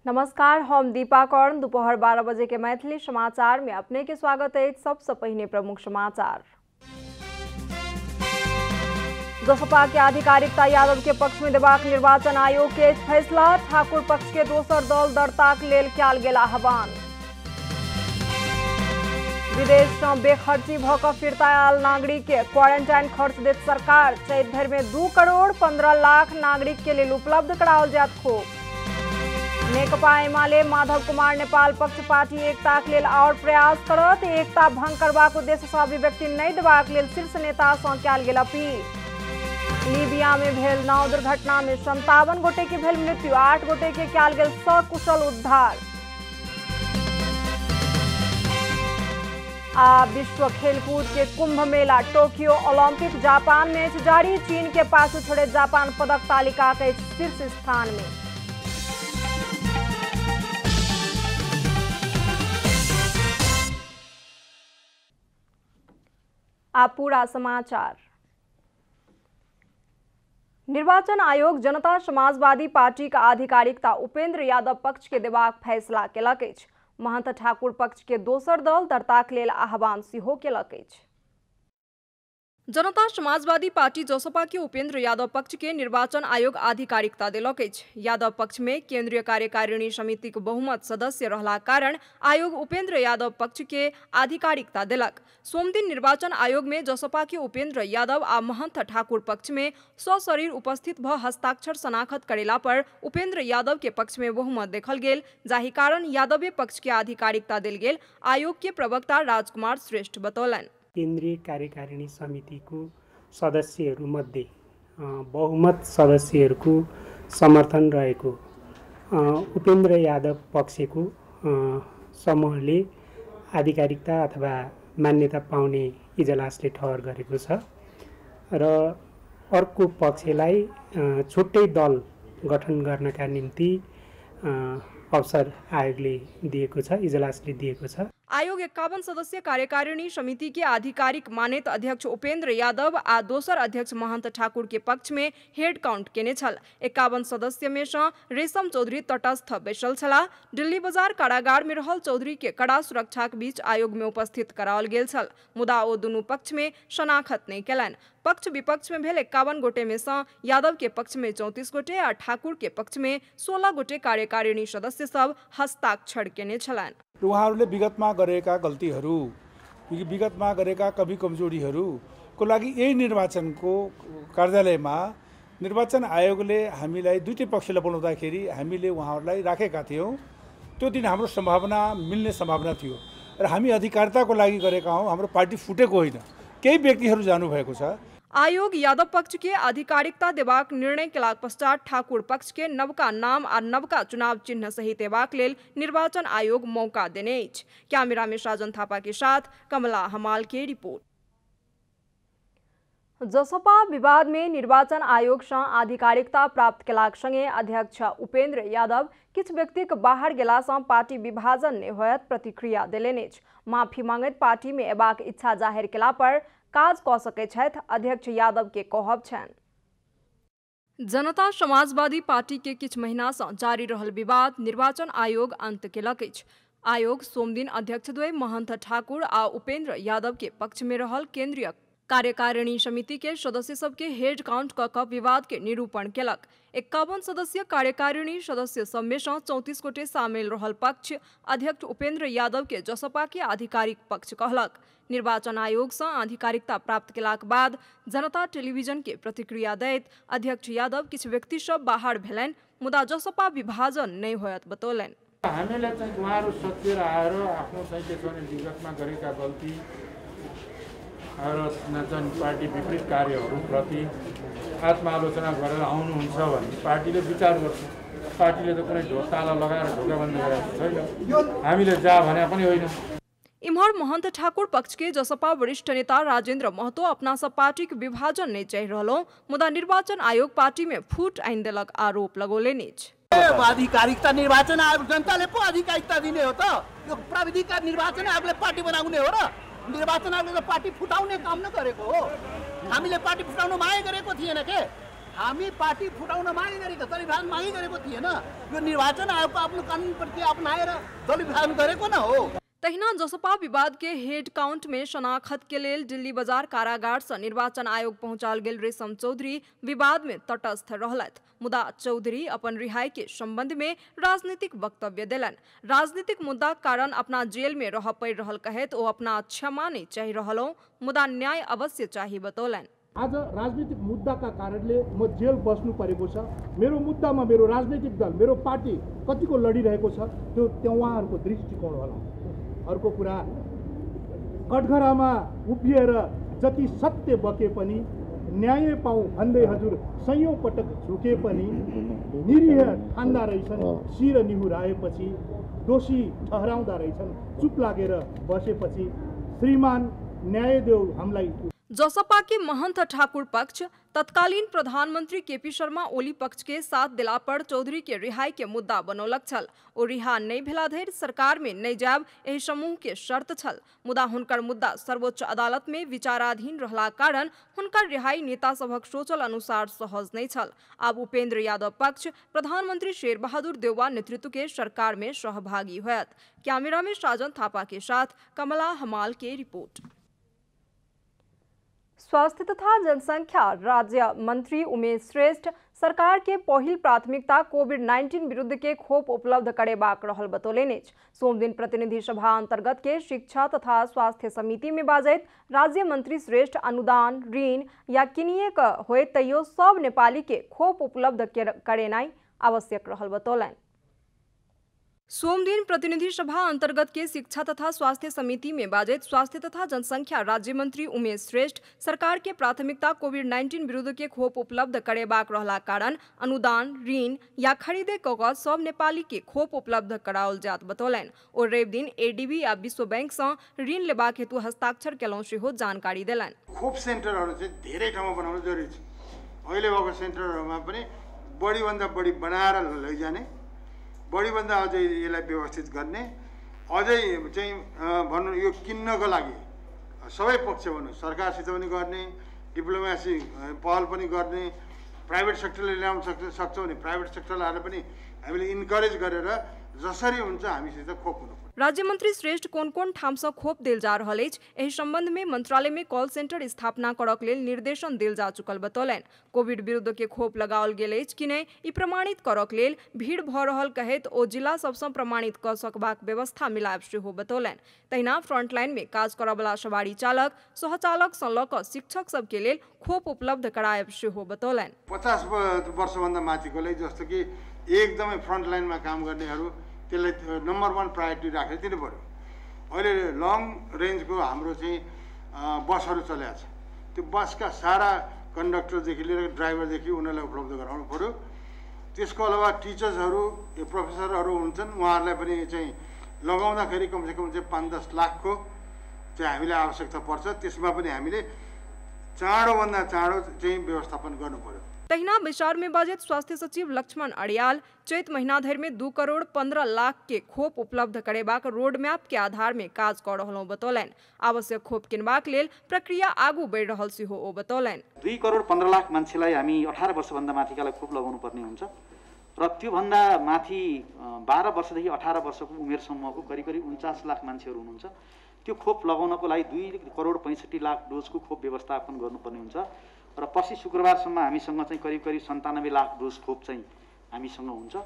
नमस्कार, हम दीपा कर्ण। दोपहर 12 बजे के मैथिली समाचार में अपने के स्वागत है। सबसे पहले प्रमुख समाचार। जसपा के आधिकारिकता यादव के पक्ष में देबाक निर्वाचन आयोग के फैसला। ठाकुर पक्ष के दोसर दल दर्ताक लेल कयल गेल आह्वान। विदेश से बेखर्ची भ क फिरता आयल नागरिक के क्वारंटाइन खर्च देत सरकार। चैत भर में 2 करोड़ 15 लाख नागरिक के लिए उपलब्ध कराओल जात खोप। नेकपा एमाले माधव कुमार नेपाल पक्ष पार्टी एकता के लेल और प्रयास करत। एकता भंग करबाक उद्देश्य से अभिव्यक्ति नहीं देबाक लेल शीर्ष नेता सँ कयल गेल अपील। लीबिया में भेल नाव दुर्घटना में 57 गोटे के भेल मृत्यु। 8 गोटे के कयल गेल सकुशल उद्धार। आ विश्व खेलकूद के Kumbh Mela Tokyo Olympic Japan match जारी। चीन के पाछू छोड़े जापान पदक तालिका के शीर्ष स्थान में। आप पूरा समाचार। निर्वाचन आयोग जनता समाजवादी पार्टी का आधिकारिकता उपेंद्र यादव पक्ष के देबाक फैसला केलक अछि। महंत ठाकुर पक्ष के दोसर दल दर्ताक लेल आह्वान सेहो केलक अछि। जनता समाजवादी पार्टी जसपा के उपेंद्र यादव पक्ष के निर्वाचन आयोग आधिकारिकता देलक अछि। यादव पक्ष में केंद्रीय कार्यकारिणी समिति के बहुमत सदस्य रहला कारण आयोग उपेंद्र यादव पक्ष के आधिकारिकता देलक। सोमदिन निर्वाचन आयोग में जसपा के उपेंद्र यादव आ महंत ठाकुर पक्ष में सशरीर उपस्थित भ हस्ताक्षर शनाखत करेला पर उपेंद्र यादव के पक्ष में बहुमत देखल गेल, जाहि कारण यादवे पक्ष के आधिकारिकता देल गेल। आयोग के प्रवक्ता राजकुमार श्रेष्ठ बतौलन। केन्द्रीय कार्यकारिणी समितिको सदस्यहरूमध्ये बहुमत सदस्यहरूको समर्थन रहेको उपेंद्र यादव पक्षको समूहले आधिकारिकता अथवा मान्यता पाउने इजलासले ठहर गरेको छ र अर्को पक्षलाई छुट्टै दल गठन गर्नका निम्ति अवसर आयोगले दिएको छ, इजलासले दिएको छ। आयोग 51 सदस्य कार्यकारिणी समिति के आधिकारिक मानित अध्यक्ष उपेंद्र यादव आ दोसर अध्यक्ष महंत ठाकुर के पक्ष में हेड काउंट केने छल। 51 सदस्य में से रेशम चौधरी तटस्थ बैसल छला। दिल्ली बाजार कारागार में रहल चौधरी के कड़ा सुरक्षा के बीच आयोग में उपस्थित कराओल गेल छल, मुदा ओ दुनू पक्ष में शनाखत नहीं केलन। पक्ष विपक्ष में भेल 51 गोटे में से यादव के पक्ष में 34 गोटे आ ठाकुर के पक्ष में 16 गोटे कार्यकारिणी सदस्य सब हस्ताक्षर केने छलन। उहाँहरूले विगतमा गरेका गल्तीहरू, विगतमा गरेका कमी कमजोरीहरूको लागि यही निर्वाचनको कार्यालयमा निर्वाचन आयोगले हामीलाई दुईटै पक्षलाई बोलाउँदाखेरि हामीले उहाँहरूलाई राखेका थियौँ। त्यो दिन हाम्रो सम्भावना मिल्ने सम्भावना थियो र हामी अधिकारिताको लागि गरेका हौँ। हाम्रो पार्टी फुटेको होइन, केही व्यक्तिहरू जानुभएको छ। आयोग यादव पक्ष के आधिकारिकता देबाक निर्णय के पश्चात ठाकुर पक्ष के नवका नाम आ नवका चुनाव चिन्ह सहित देबाक लेल निर्वाचन आयोग मौका देने अछि। कैमरा में साजन थापा के साथ कमला हमाल की रिपोर्ट। जसपा विवाद में निर्वाचन आयोग से आधिकारिकता प्राप्त केलाक संगे अध्यक्ष उपेंद्र यादव किछ व्यक्ति के बाहर गेला से पार्टी विभाजन नहीं होयत प्रतिक्रिया देलनि अछि। माफी मांगैत पार्टी में एबाक इच्छा जाहिर केला पर काज क सकै छथि, अध्यक्ष यादव के कहब छनि। जनता समाजवादी पार्टी के किछ महीना से जारी रहल विवाद निर्वाचन आयोग अंत केलक अछि। आयोग सोमदिन अध्यक्षद्वय महंत ठाकुर आ उपेंद्र यादव के पक्ष में रहल केंद्रीय कार्यकारिणी समिति के सदस्य सबके हेड काउंट क विवाद के निरूपण केलक। 51 सदस्य कार्यकारिणी सदस्य सब में 34 गोटे शामिल रहल पक्ष अध्यक्ष उपेंद्र यादव के जसपा के आधिकारिक पक्ष कहलक। निर्वाचन आयोग से आधिकारिकता प्राप्त केलाक बाद जनता टेलीविजन के प्रतिक्रिया दैत अध्यक्ष यादव किछ व्यक्ति सब बाहर भेलनि, मुदा जसपा विभाजन नहीं होयत बतौलनि। हामीले चाहिँ उहाँहरू सचेर आएर आफ्नो चाहिँ के छ विगतमा गरेका गल्ती र पार्टी विपरीत कार्यहरूप्रति आत्मालोचना गरेर आउनुहुन्छ भने पार्टीले विचार गर्छ। पार्टीले त कुनै ढोकाला लगाएर ढोकाबन्द गरेको छैन, हामीले जा भने पनि होइन। इम्हर महंत ठाकुर पक्ष के जसपा वरिष्ठ नेता राजेंद्र महतो अपना सब पार्टी के विभाजन नहीं चाह रहो, मुदा निर्वाचन आयोग पार्टी में फूट आइन देलक आरोप लगौलनि अछि। आधिकारिकता निर्वाचन आयोग जनताले पो आधिकारिकता दिने हो त, यो प्राविधिक निर्वाचन आयोगले पार्टी बनाउने हो र निर्वाचन आयोगले पार्टी फुटाउने काम न गरेको हो। हामीले पार्टी फुटाउन माया गरेको थिएन के, हामी पार्टी फुटाउन मागे गरेको दल विभाजन मागे गरेको थिएन। यो निर्वाचन आयोगको आफ्नो कानुन प्रक्रिया अपनाएर दल विभाजन गरेको न हो। तहिना जसपा विवाद के हेड काउंट में शनाखत के लेल दिल्ली बाजार कारागार से निर्वाचन आयोग पहुंचाल गेल रेशम चौधरी विवाद में तटस्थ रहलथ। मुदा चौधरी अपन रिहाई के संबंध में राजनीतिक वक्तव्य दिलन। राजनीतिक मुद्दा कारण अपना जेल में रह पड़ रहल कहत ओ अपना क्षमा नहीं चाहि रहलो, मुदा न्याय अवश्य चाहि बतौलन। आज राजनीतिक मुद्दाका कारणले म जेल बस्नु परेको छ। मेरो मुद्दामा मेरो राजनीतिक दल, मेरो पार्टी कतिको लडिरहेको छ त्यो उहाँहरूको दृष्टिकोण होला। अर्को कुरा, कठघरामा उभिएर जति सत्य बके पनि न्याय पाऊँ भन्दै हजुर सयौं पटक झुके पनि निरीह ठान्दा रहेछन्। शिर निहुराएपछि दोषी ठहराउँदा रहेछन्। चुप लागेर बसेपछि श्रीमान न्याय देऊ हामीलाई। जसपा के महंत ठाकुर पक्ष तत्कालीन प्रधानमंत्री केपी शर्मा ओली पक्ष के साथ दिला पर चौधरी के रिहाई के मुद्दा बनौलक छल। ओ रिहा नहीं भेला धरि सरकार में नहीं जाब एहि समूह के शर्त छल। मुदा हुनकर मुद्दा सर्वोच्च अदालत में विचाराधीन रहला कारण हुनकर रिहाई नेता सभक सोचल अनुसार सहज नहीं छल। अब उपेंद्र यादव पक्ष प्रधानमंत्री शेर बहादुर देउवा नेतृत्व के सरकार में सहभागी होयत। कैमरा में साजन थापा के साथ कमला हमाल के रिपोर्ट। स्वास्थ्य तथा जनसंख्या राज्य मंत्री उमेश श्रेष्ठ सरकार के पहिल प्राथमिकता कोविड-19 विरुद्ध के खोप उपलब्ध करेबाक रहल बतौलेने। सोम दिन प्रतिनिधि सभा अंतर्गत के शिक्षा तथा स्वास्थ्य समिति में बाजैत राज्य मंत्री श्रेष्ठ अनुदान ऋण या किनिएक होय तैयो सब नेपाली के खोप उपलब्ध करेनाई आवश्यक रहल बतौलन। सोम दिन प्रतिनिधि सभा अंतर्गत के शिक्षा तथा स्वास्थ्य समिति में बाजैत स्वास्थ्य तथा जनसंख्या राज्य मंत्री उमेश श्रेष्ठ सरकार के प्राथमिकता कोविड-19 विरुद्ध के खोप उपलब्ध करेबाक रहला कारण अनुदान ऋण या खरीदे कऽ सब नेपाली के खोप उपलब्ध कराओल जात बतौलन। ओ रवि दिन एडीबी आ विश्व बैंक से ऋण लेबाक हेतु हस्ताक्षर केलौं सेहो जानकारी देलन। खोप सेन्टरहरु चाहिँ धेरै ठाउँमा बनाउन जरुरी छ। अहिले भएको सेन्टरहरुमा पनि बढीभन्दा बढी बनाएर लैजाने, बढीभन्दा अझै यसलाई व्यवस्थित गर्ने, अझै चाहिँ भन्नु यो किन्नको लागि सबै पक्ष भन्नु सरकारसित पनि गर्ने, डिप्लोमेसी पहल पनि गर्ने, प्राइभेट सेक्टरले ल्याउन सक्छ भने प्राइभेट सेक्टरलाई पनि हामीले इन्करेज गरेर जसरी हुन्छ हामीसित खोप हुनु। राज्य मंत्री श्रेष्ठ कोन ठाम से खोप देल जा रहल अछि। एहि संबंध में मंत्रालय में कॉल सेंटर स्थापना करक लेल निर्देशन देल जा चुकल बतौलन। कोविड विरुद्ध के खोप लगाओल गेल अछि कि नहि ई प्रमाणित करक लेल भीड़ भ रहल कहैत ओ जिला सबसँ प्रमाणित क सकबाक व्यवस्था मिलायब सेहो बतौलन। तहिना फ्रंटलाइन में काज करय वाला सवारी चालक सहचालक सँ लऽ कऽ शिक्षक सब के लेल खोप उपलब्ध करायब सेहो बतौलन। 50 वर्षभन्दा माथिकोलाई जस्तो कि एकदमै फ्रन्टलाइनमा काम गर्नेहरू त्यसलाई नम्बर 1 प्रायोरिटी राखेर दिनु पर्यो। अहिले लङ रेन्जको हाम्रो चाहिँ बसहरू चलेको छ। त्यो बसका सारा कन्डक्टरदेखि लिएर ड्राइभरदेखि उनीहरूलाई उपलब्ध गराउनु पर्यो। त्यसको अलावा टिचर्सहरू प्रोफेसरहरू हुन्छन्, उहाँहरूलाई पनि चाहिँ लगाउँदाखेरि कमसेकम चाहिँ 5-10 लाखको चाहिँ हामीलाई आवश्यकता पर्छ। त्यसमा पनि हामीले चाँडोभन्दा चाँडो चाहिँ व्यवस्थापन गर्नु पर्यो। तहिना विचार में बाजैत स्वास्थ्य सचिव लक्ष्मण अड़ियाल चैत महीना धरि में 2 करोड़ 15 लाख के खोप उपलब्ध करेबाक रोड मैप के आधार में काज कऽ रहलहुँ बतौलन। आवश्यक खोप किनबाक लेल प्रक्रिया आगू बढ़ि रहल सेहो ओ बतौलन। 2 करोड़ 15 लाख मान्छेलाई हामी 18 वर्षभन्दा माथिकालाई खोप लगाउनु पर्ने हुन्छ र त्योभन्दा माथि 12 वर्षदेखि 18 वर्षको उमेर समूहको करिब 49 लाख मान्छेहरू हुनुहुन्छ। त्यो खोप लगाउनको लागि 2 करोड़ 65 लाख डोजको खोप व्यवस्थापन गर्नुपर्ने हुन्छ र पछि शुक्रबारसम्म हामीसँग चाहिँ करिब 97 लाख डोज खोप चाहिँ हामीसँग हुन्छ।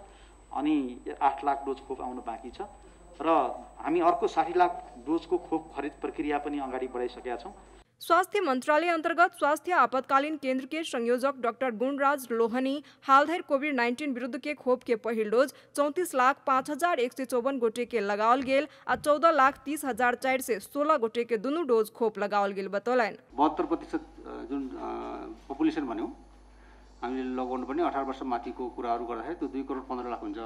अनि 8 लाख डोज खोप आउन बाँकी छ र हामी अर्को 60 लाख डोजको खोप खरिद प्रक्रिया पनि अगाडि बढाइसकेका छौँ। स्वास्थ्य मंत्रालय अंतर्गत स्वास्थ्य आपातकालीन केंद्र के संयोजक डॉक्टर गुणराज लोहनी हाल धरि कोविड-19 विरुद्ध के खोप के पहिल डोज 34,05,154 गोटे के लगाओल गेल आ 14,30,416 गोटे के दुनू डोज खोप लगाओल गेल बतौलन। 72% जुन पपुलेसन भन्यौं हामीले लगाउनु पर्ने 18 वर्ष माथिको कुराहरू गर्दाखेरि त्यो 2 करोड़ 15 लाख हुन्छ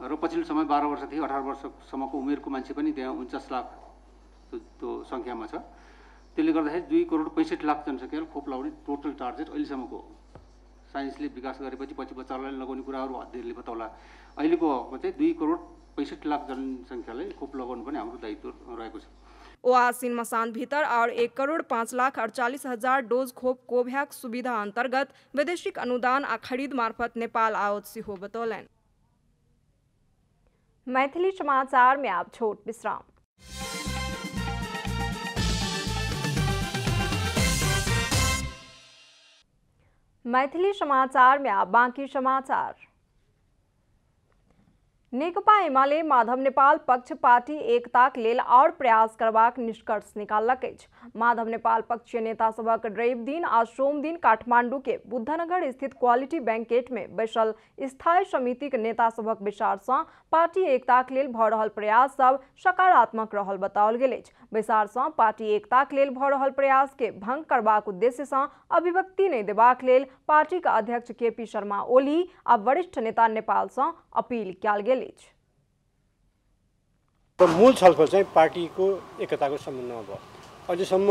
र पछिल्लो समय 12 वर्षदेखि 18 वर्षसम्मको उमेरको मान्छे पनि त्यहाँ 49 लाख त्यो संख्यामा छ। त्यसले गर्दाखेरि 2 करोड़ 65 लाख जनसङ्ख्याले खोप लगाउने टोटल टार्गेट अहिलेसम्मको साइन्सले विकास गरेपछि पछि बच्चाहरूलाई लगाउने कुराहरू अध्ययनले बताउला। अहिलेको चाहिँ 2 करोड़ 65 लाख जनसङ्ख्याले खोप लगाउनु पनि हाम्रो दायित्व रहेको छ। ओ आसीन मसान भीतर और 1,05,48,000 डोज खोप कोभ्याक्स सुविधा अंतर्गत वैदेशिक अनुदान आ खरीद मार्फत नेपाल आओत सिहो बतौलन। मैथिली समाचार में आप छोट विश्राम। मैथिली समाचार में आप बाँकी समाचार। नेकपा एमाले माधव नेपाल पक्ष पार्टी एकताक लेल और प्रयास करबाक निष्कर्ष निकाललक अछि। माधव नेपाल पक्षीय नेता सभक रवि दिन आ सोम दिन काठमांडू के बुद्धनगर स्थित क्वालिटी बैंकेट में बैसल स्थायी समिति के नेता सभक विचार से पार्टी एकताक लेल भऽ रहल प्रयास सब सकारात्मक रहल बताओल गेल अछि। विचार से पार्टी एकताक लेल भऽ रहल प्रयास के भंग करबाक उद्देश्य से अभिव्यक्ति नहीं देबाक लेल पार्टी का अध्यक्ष केपी शर्मा ओली आ वरिष्ठ नेता नेपाल से अपील कयल गेल। मूल छलफल चाहिँ पार्टीको एकताको सम्बन्धमा भयो। अझसम्म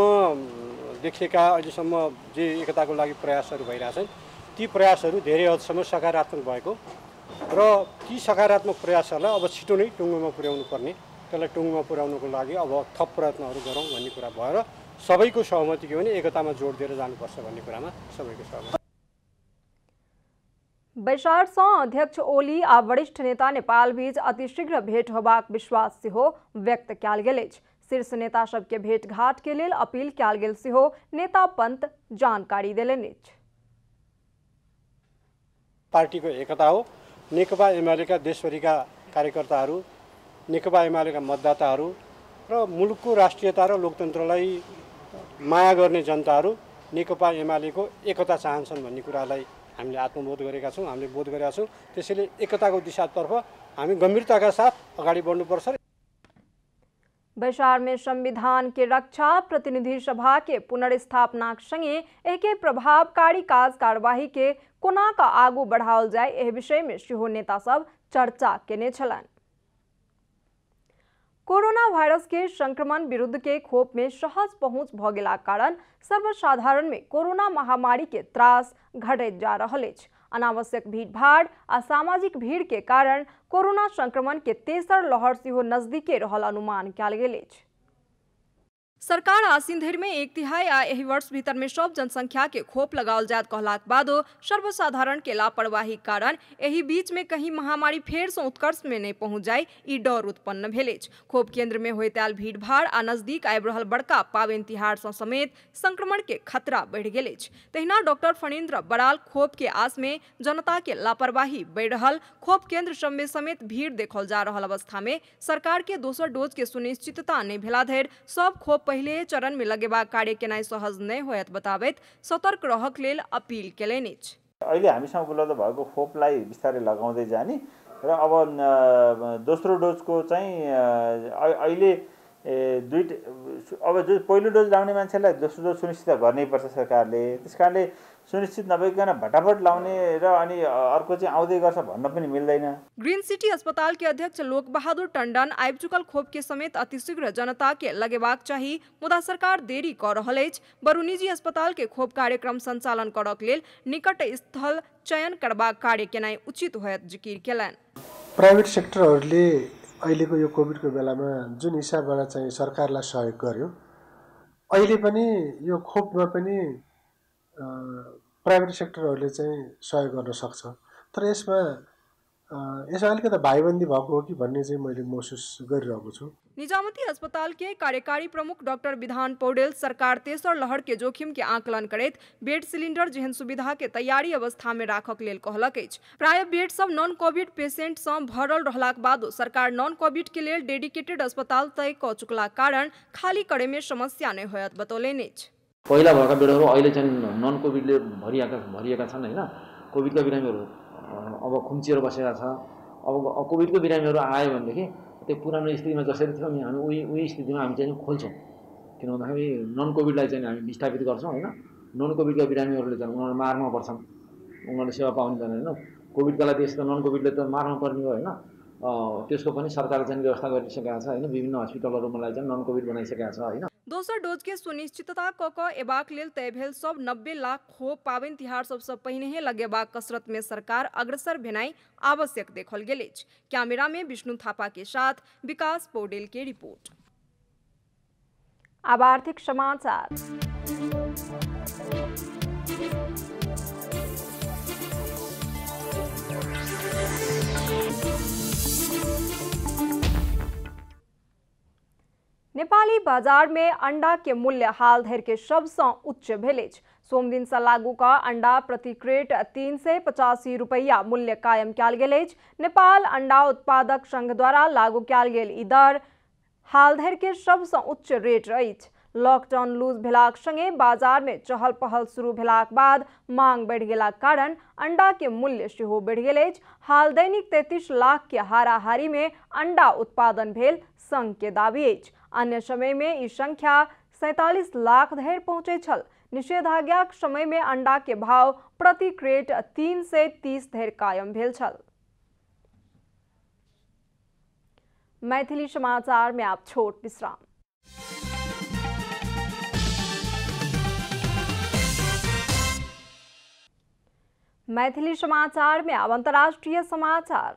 देखिएका अझसम्म जे एकताको लागि प्रयासहरू भइरहेछन् ती प्रयासहरू धेरै हदसम्म सकारात्मक भएको र ती सकारात्मक प्रयासहरूलाई अब छिटो नै टुङ्गोमा पुर्याउनु पर्ने, त्यसलाई टुङ्गोमा पुर्याउनको लागि अब थप प्रयत्नहरू गरौँ भन्ने कुरा भयो र सबैको सहमति के भने एकतामा जोड दिएर जानुपर्छ भन्ने कुरामा सबैको सहमति। बैसार से अध्यक्ष ओली आ वरिष्ठ नेता नेपाल बीच अतिशीघ्र भेंट होबाक विश्वास सेहो व्यक्त कयल गेल अछि। शीर्ष नेता सबके भेंटघाट के लेल अपील कयल गेल सेहो नेता पंत जानकारी देलनि अछि। पार्टीको एकता हो। नेकपा एमालेका देशभरिका कार्यकर्ताहरू, नेकपा एमालेका मतदाताहरू र मुलुकको राष्ट्रियता र लोकतन्त्रलाई माया गर्ने जनताहरू नेकपा एमालेको एकता चाहन्छन् भन्ने कुरालाई हामीले आत्मबोध गरेका छौँ, हामीले बोध गरेका छौँ। त्यसैले एकताको दिशातर्फ हामी गम्भीरताका साथ अगाडि बढ्नुपर्छ। बैसार में संविधान के रक्षा, प्रतिनिधि सभा के पुनर्स्थापना संगे एके प्रभावकारी कार्यवाही के कोना का आगू बढ़ाओल जाए एह विषय में सेहो नेता सब चर्चा केने छलनि। कोरोना वायरस के संक्रमण विरुद्ध के खोप में सहज पहुंच भ गेला कारण सर्वसाधारण में कोरोना महामारी के त्रास घटैत जा रहल अछि। अनावश्यक भीड़भाड़ आ सामाजिक भीड़ के कारण कोरोना संक्रमण के तेसर लहर सेहो नजदीके रहल अनुमान कयल गेल अछि। सरकार आसिन धरि में 1/3 आ एहि वर्ष भीतर में सब जनसंख्या के खोप लगाओल जायत कहलाक बादो सर्वसाधारण के लापरवाही कारण एहि बीच में कहीं महामारी फेर से उत्कर्ष में नहीं पहुंच जाय ई डर उत्पन्न भेल अछि। खोप केंद्र में होइत आयल भीड़भाड़ आ नजदीक आबि रहल बड़का पावनि तिहार सँ समेत संक्रमण के खतरा बढ़ि गेल अछि। तहिना डॉक्टर फणीन्द्र बराल खोप के आस में जनता के लापरवाही बढ़ि रहल, खोप केंद्र सब में समेत भीड़ देखल जा रहल अवस्था में सरकार के दोसर डोज के सुनिश्चितता नहीं भेला धरि सब खोप पहले चरण में लगेबाक कार्य केनाइ सहज नहीं होयत बताबैत सतर्क रहक लेल अपील केलनि अछि। अहिले हामीसँग उपलब्ध भएको खोपलाई बिस्तारै लगाउँदै जाने र अब दोस्रो डोजको चाहिँ अहिले अब जो पहिलो डोज लाउने मान्छेलाई दोस्रो डोज सुनिश्चित गर्नैपर्छ सरकारले। त्यसकारणले सुनिश्चित नभइकन भटाभट लाउने र अनि अर्को चाहिँ आउँदै गर्छ भन्न पनि मिल्दैन। ग्रीन सिटी अस्पताल के अध्यक्ष लोक बहादुर टंडन आबि चुकल खोप के समेत अतिशीघ्र जनता के लगेबाक चाही, मुदा सरकार देरी कर रहल अछि। बरु निजी अस्पताल के खोप कार्यक्रम संचालन करक लेल निकट स्थल चयन करबाक कार्य केनाइ उचित होयत जिकिर केलनि। प्राइवेट सेक्टरहरूले अहिलेको यो कोभिडको बेलामा जुन हिसाबबाट चाहिँ सरकारलाई सहयोग गर्यो, अहिले पनि यो खोपमा पनि प्राइवेट सेक्टरहरूले चाहिँ सहयोग गर्न सक्छ। तर यसमा अलिकति भाइबन्दी भएको हो कि भन्ने चाहिँ मैले महसुस गरिरहेको छु। निजामती अस्पताल के कार्यकारी प्रमुख डॉक्टर विधान पौडेल सरकार तेसर लहर के जोखिम के आकलन करैत बेड सिलिंडर जेहन सुविधा के तैयारी अवस्था में राखक लेल कहलक अछि। प्राय बेड सब नॉन कोविड पेशेंट सँ भरल रहलाक बादो सरकार नॉन कोविड के लेल डेडिकेटेड अस्पताल तय क चुकला कारण खाली करे में समस्या नहीं होयत बतौलनि अछि। पहिला भएका बेडहरू अहिले चाहिँ नन कोभिडले भरिएका छन् हैन। कोभिडका बिरामीहरू अब खुम्चिएर बसेका छ। अब कोभिडको बिरामीहरू आयो भनेदेखि त्यो पुरानो स्थितिमा जसरी थियो हामी उही स्थितिमा हामी चाहिँ खोल्छौँ। किन भन्दाखेरि नन कोभिडलाई चाहिँ हामी विस्थापित गर्छौँ हैन। नन कोभिडका बिरामीहरूले चाहिँ उनीहरू मार्न पर्छन्, उनीहरूले सेवा पाउनु पर्ने हैन। कोभिडका लागि त्यस्तो नन कोभिडले त मार्न पर्ने हो हैन। त्यसको पनि सरकारले चाहिँ व्यवस्था गरिसकेका छ हैन। विभिन्न हस्पिटलहरूमा चाहिँ नन कोभिड बनाइसकेका छ हैन। दोसर डोज के सुनिश्चितता क एबाक लेल तय भेल सब 90 लाख खोप पावनि तिहार सबसँ पहिने लगेबाक कसरत में सरकार अग्रसर भेनाइ आवश्यक देखल गेल अछि। कैमरा में विष्णु थापा के साथ विकास पौडेल के रिपोर्ट। अब आर्थिक समाचार। नेपाली बाजार में अंडा के मूल्य हाल धरि के सबसे उच्च भेलेज। सोम दिन से लागू का अंडा प्रति क्रेट 385 रुपया मूल्य कायम कयल गेल अछि। नेपाल अंडा उत्पादक संघ द्वारा लागू कयल गेल ई दर हाल धरि के सबसे उच्च रेट अछि। लॉकडाउन लूज भेलाक संगे बाजार में चहल पहल शुरू भेलाक बाद मांग बढ़ि गेलाक कारण अंडा के मूल्य सेहो बढ़ि गेल अछि। हाल दैनिक 33 लाख के हाराहारी में अंडा उत्पादन भेल संघ के दावी अछि। अन्य समय में ई संख्या 47 लाख धरि पहुंचे छल। निषेधाज्ञाक समय में अंडा के भाव प्रति क्रेट 3 से 30 धरि कायम भेल छल। मैथिली समाचार में आप छोट विश्राम। मैथिली समाचार में अब अंतर्राष्ट्रीय समाचार।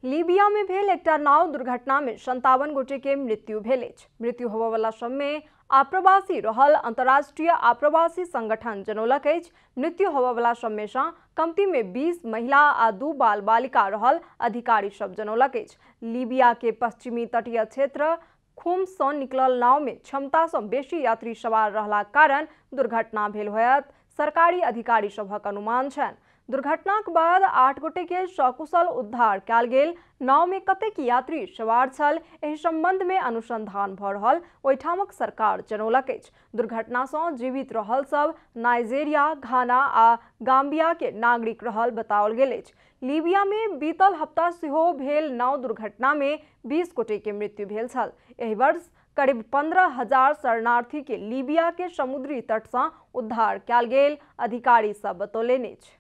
लीबिया में भेल एकटा नाव दुर्घटना में 57 गोटे के मृत्यु भेल अछि। मृत्यु होबय वाला सब में आप्रवासी रहल अंतर्राष्ट्रीय आप्रवासी संगठन जनौलक अछि। मृत्यु होबय वाला सब में सँ कमती में 20 महिला आ 2 बाल बालिका रहल अधिकारी सब जनौलक अछि। लीबिया के पश्चिमी तटीय क्षेत्र खुम्स सँ निकलल नाव में क्षमता सँ बेसी यात्री सवार रहलाक कारण दुर्घटना भेल होयत सरकारी अधिकारी सभक अनुमान छनि। दुर्घटनाक बाद 8 गोटे के सकुशल उद्धार कयल गेल। नाव में कतेक यात्री सवार छल एहि संबंध में अनुसंधान भ रहल ओहिठामक सरकार जनौलक अछि। दुर्घटना सँ जीवित रहल सब नाइजेरिया, घाना आ गाम्बिया के नागरिक रहल बताओल गेल अछि। लीबिया में बीतल हफ्ता सेहो भेल नाव दुर्घटना में 20 गोटे के मृत्यु भेल छल। एहि वर्ष करीब 15,000 शरणार्थी के लीबिया के समुद्री तट सँ उद्धार कयल गेल अधिकारी सब बतौलनि अछि।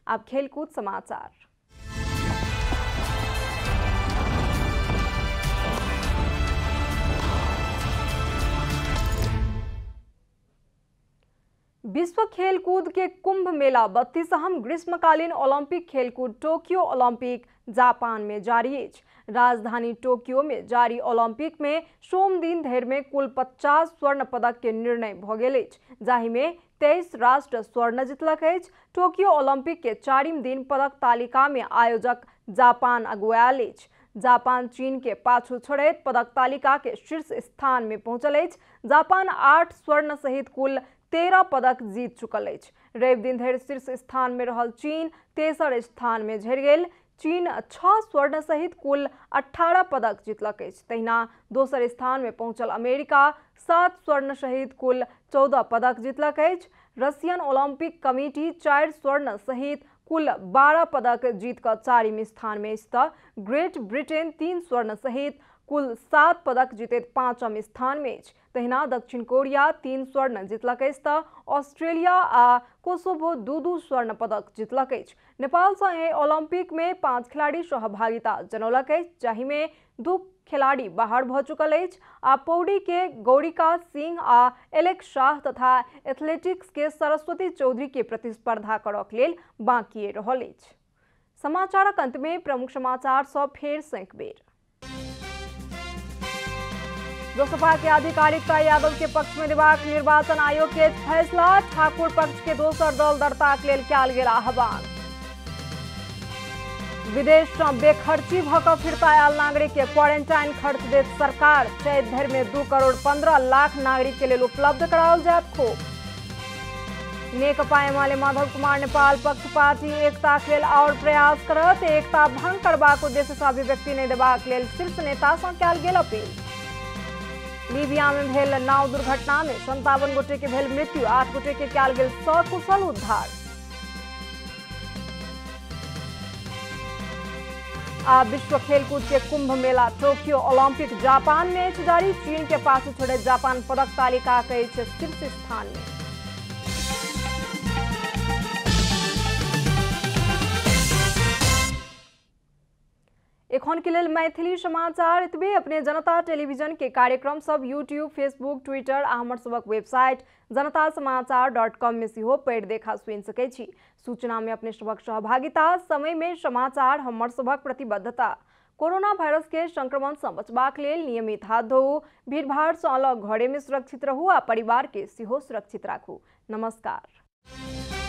अब खेलकूद समाचार। विश्व खेलकूद के कुंभ मेला 32वां ग्रीष्मकालीन ओलंपिक खेलकूद टोक्यो ओलंपिक जापान में जारी अछि। राजधानी टोक्यो में जारी ओलंपिक में सोम दिन धरि में कुल 50 स्वर्ण पदक के निर्णय भ गेल अछि, जाहि में 23 राष्ट्र स्वर्ण जीतलक अछि। टोक्यो ओलंपिक के 4म दिन पदक तालिका में आयोजक जापान अगुआयल अछि। जापान चीन के पाछू छोड़ैत पदक तालिका के शीर्ष स्थान में पहुंचल अछि। जापान 8 स्वर्ण सहित कुल 13 पदक जीत चुकल अछि। रवि दिन धरि शीर्ष स्थान में रहल चीन तेसर स्थान में झड़ि गेल। चीन 6 स्वर्ण सहित कुल 18 पदक जीतलक अछि। तहिना दोसर स्थान में पहुंचल अमेरिका 7 स्वर्ण सहित कुल 14 पदक जीतलक अछि। रशियन ओलंपिक कमिटी 4 स्वर्ण सहित कुल 12 पदक जीत कर 4म स्थान में अछि। ग्रेट ब्रिटेन 3 स्वर्ण सहित कुल 7 पदक जीतैत 5म स्थान में अछि। तहिना दक्षिण कोरिया 3 स्वर्ण जीतलक अछि। ऑस्ट्रेलिया आ कोसोवो 2-2 स्वर्ण पदक जीतलक अछि। नेपाल सँ एहि ओलंपिक में 5 खिलाड़ी सहभागिता जनौलक अछि, जाहि में 2 खिलाड़ी बाहर भ चुकल अछि। आ पौड़ी के गौरिका सिंह आ एलेक्स शाह तथा एथलेटिक्स के सरस्वती चौधरी के प्रतिस्पर्धा करक लेल बाकी रहल अछि। समाचारक अंत में प्रमुख समाचार सब फेर सँ एक बेर। लोकसभा के आधिकारिकता यादव के पक्ष में देबाक निर्वाचन आयोग के फैसला। ठाकुर पक्ष के दोसर दल दर्ताक लेल कयल गेल आह्वान। विदेश सँ बेखर्ची भ क फिरता आयल नागरिक के क्वारेंटाइन खर्च देत सरकार। चैत धरि में 2 करोड़ 15 लाख नागरिक के लेल उपलब्ध कराओल जायत खोप। नेकपा एमाले माधव कुमार नेपाल पक्ष पार्टी एकताक लेल और प्रयास करत। एकता भंग करबाक उद्देश्य सँ अभिव्यक्ति नहि देबाक लेल शीर्ष नेता सँ कयल गेल अपील। लीबिया में भेल नाव दुर्घटना में 57 गोटे के भेल मृत्यु, 8 गोटे के कयल गेल सकुशल उद्धार। आ विश्व खेलकूद के Kumbh Mela Tokyo Olympic Japan में अछि जारी। चीन के पाछू छोड़े जापान पदक तालिका के अछि शीर्ष स्थान में। एखन के लेल मैथिली समाचार एतबे। अपने जनता टेलीविजन के कार्यक्रम सब यूट्यूब, फेसबुक, ट्विटर आ हमर सबक वेबसाइट जनतासमाचार.com में सेहो पढ़ि देखा सुनि सकै छी। सूचना में अपने सबक सहभागिता, समय में समाचार हमर सबक प्रतिबद्धता। कोरोना वायरस के संक्रमण से बचबाक लेल नियमित हाथ धोऊ, भीड़भाड़ से अलग घरे में सुरक्षित रहू आ परिवार के सेहो सुरक्षित राखू। नमस्कार।